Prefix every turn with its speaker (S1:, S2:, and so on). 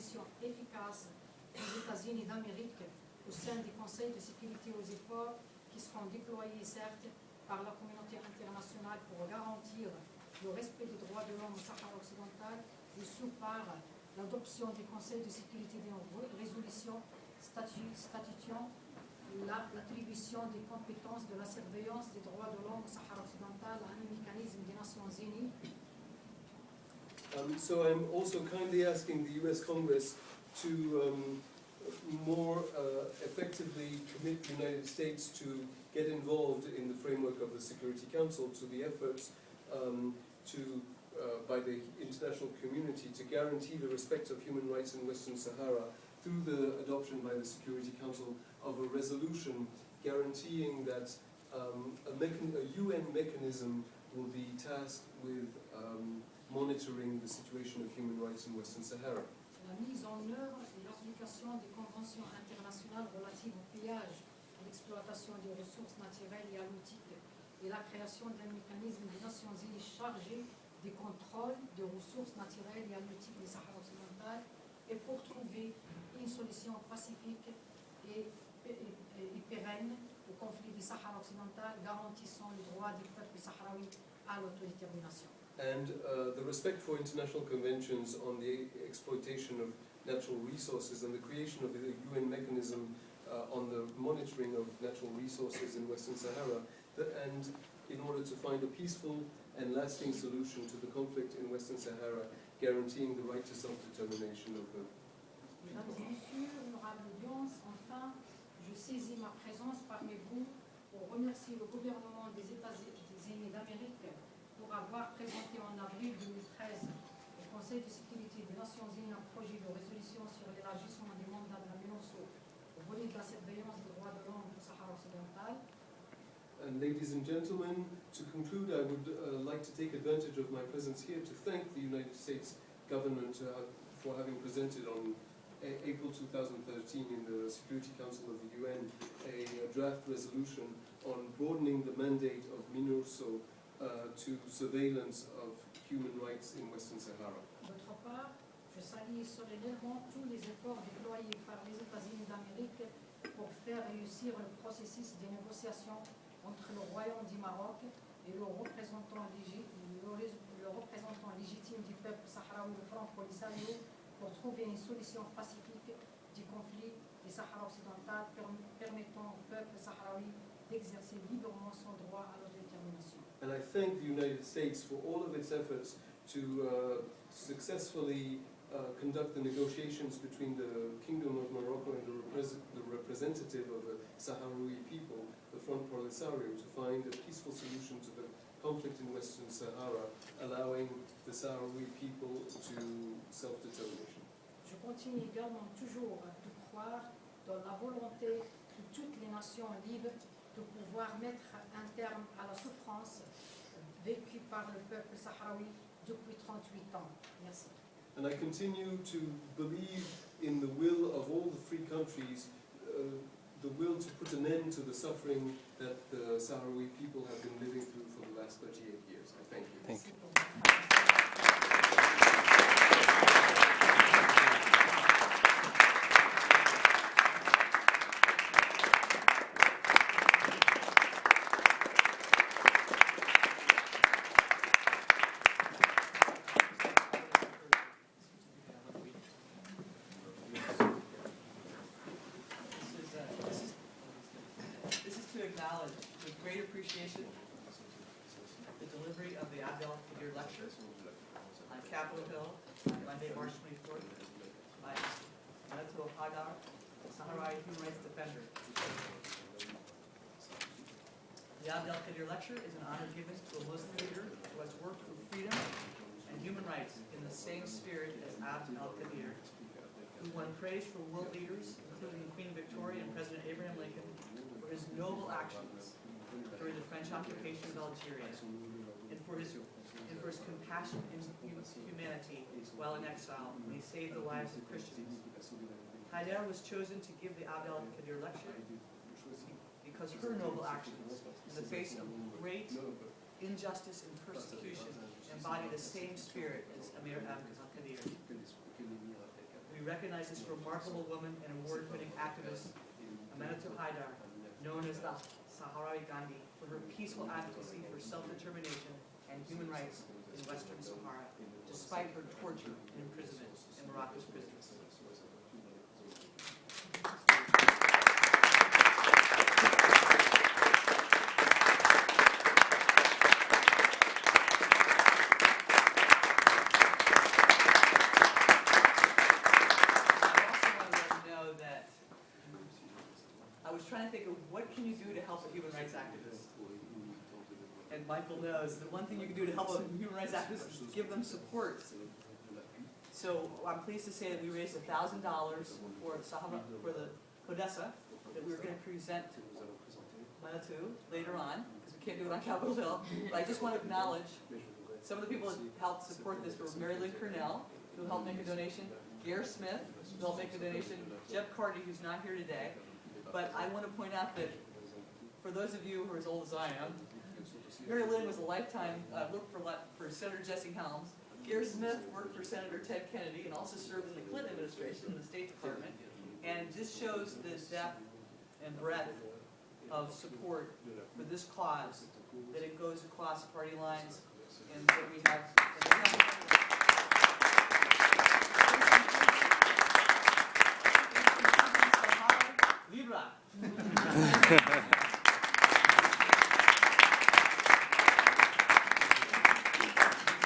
S1: opposition efficace des États-Unis d'Amérique au sein du Conseil de sécurité aux efforts qui seront déployés, certes, par la communauté internationale pour garantir le respect des droits de l'homme au Sahara occidental, et sous par l'adoption du Conseil de sécurité des résolutions statuant l'attribution des compétences de la surveillance des droits de l'homme au Sahara occidental à un mécanisme des Nations Unies.
S2: So I'm also kindly asking the US Congress to more effectively commit the United States to get involved in the framework of the Security Council to the efforts by the international community to guarantee the respect of human rights in Western Sahara through the adoption by the Security Council of a resolution guaranteeing that a UN mechanism will be tasked with monitoring the situation of human rights in Western Sahara.
S1: La mise en œuvre et l'application des conventions internationales relatives au pillage, à l'exploitation des ressources naturelles et halieutiques et la création d'un mécanisme des Nations Unies chargé des contrôles des ressources naturelles et halieutiques du Sahara occidental et pour trouver une solution pacifique et pérenne au conflit du Sahara occidental, garantissant le droit du peuple sahraoui à l'autodétermination.
S2: And the respect for international conventions on the exploitation of natural resources and the creation of a UN mechanism on the monitoring of natural resources in Western Sahara, and in order to find a peaceful and lasting solution to the conflict in Western Sahara, guaranteeing the right to self-determination of the...
S1: Mesdames et messieurs, honorable audience, enfin, je saisis ma présence parmi vous pour remercier le gouvernement des États-Unis d'Amérique pour avoir présenté en avril 2013 au Conseil de sécurité des Nations Unies un projet de résolution sur l'élargissement du mandat de l'Aminatou au volet de la surveillance des droits de l'homme au Sahara occidental.
S2: And ladies and gentlemen, to conclude, I would like to take advantage of my presence here to thank the United States government for having presented on April 2013 in the Security Council of the UN a draft resolution on broadening the mandate of MINURSO to surveillance of human rights in Western Sahara.
S1: D'autre part, je salue solennellement tous les efforts déployés par les États-Unis d'Amérique pour faire réussir le processus de négociation entre le Royaume du Maroc et le représentant légitime du peuple sahraoui, le Front Polisario, pour trouver une solution pacifique du conflit du Sahara occidental permettant au peuple sahraoui d'exercer librement son droit à l'autodétermination.
S2: And I thank the United States for all of its efforts to successfully conduct the negotiations between the Kingdom of Morocco and the representative of the Sahrawi people, the Front Polisario, to find a peaceful solution to the conflict in Western Sahara, allowing the Sahrawi people to self-determination.
S1: Je continue également toujours à croire dans la volonté de toutes les nations libres de pouvoir mettre un terme à la souffrance vécue par le peuple sahraoui depuis 38 ans. Merci.
S2: And I continue to believe in the will of all the free countries, the will to put an end to the suffering that the Sahrawi people have been living through for the last 38 years. I thank you.
S3: Thank you.
S4: This is to acknowledge with great appreciation the delivery of the Abdel Kadir lecture on Capitol Hill on Monday, March 24th by Aminatou Haidar, Sahrawi human rights defender. The Abdel Kadir lecture is an honor given to a Muslim leader who has worked for freedom and human rights in the same spirit as Abd al-Kadir, who won praise for world leaders, including Queen Victoria and President Abraham Lincoln, for his noble actions during the French occupation of Algeria, and for his compassion and humanity while in exile when he saved the lives of Christians. Haidar was chosen to give the Abd al-Kadir lecture because her noble actions in the face of great injustice and persecution embody the same spirit as Amir Abd al-Kadir. We recognize this remarkable woman and award-winning activist, Aminatou Haidar, known as the Sahara Gandhi, for her peaceful advocacy for self-determination and human rights in Western Sahara, despite her torture and imprisonment in Morocco's prisons. I was trying to think of what can you do to help a human rights activist? And Michael knows the one thing you can do to help a human rights activist is give them support. So I'm pleased to say that we raised $1,000 for the Sahara, for the Codessa, that we were going to present to Aminatou later on, because we can't do it on Capitol Hill. But I just want to acknowledge some of the people that helped support this were Mary Lynn Cornell, who helped make a donation, Gare Smith, who helped make a donation, Jeb Carty, who's not here today. But I want to point out that for those of you who are as old as I am, Mary Lynn was a lifetime, worked for Senator Jesse Helms. Gare Smith worked for Senator Ted Kennedy and also served in the Clinton administration in the State Department. And this shows the depth and breadth of support for this cause, that it goes across party lines, and that we have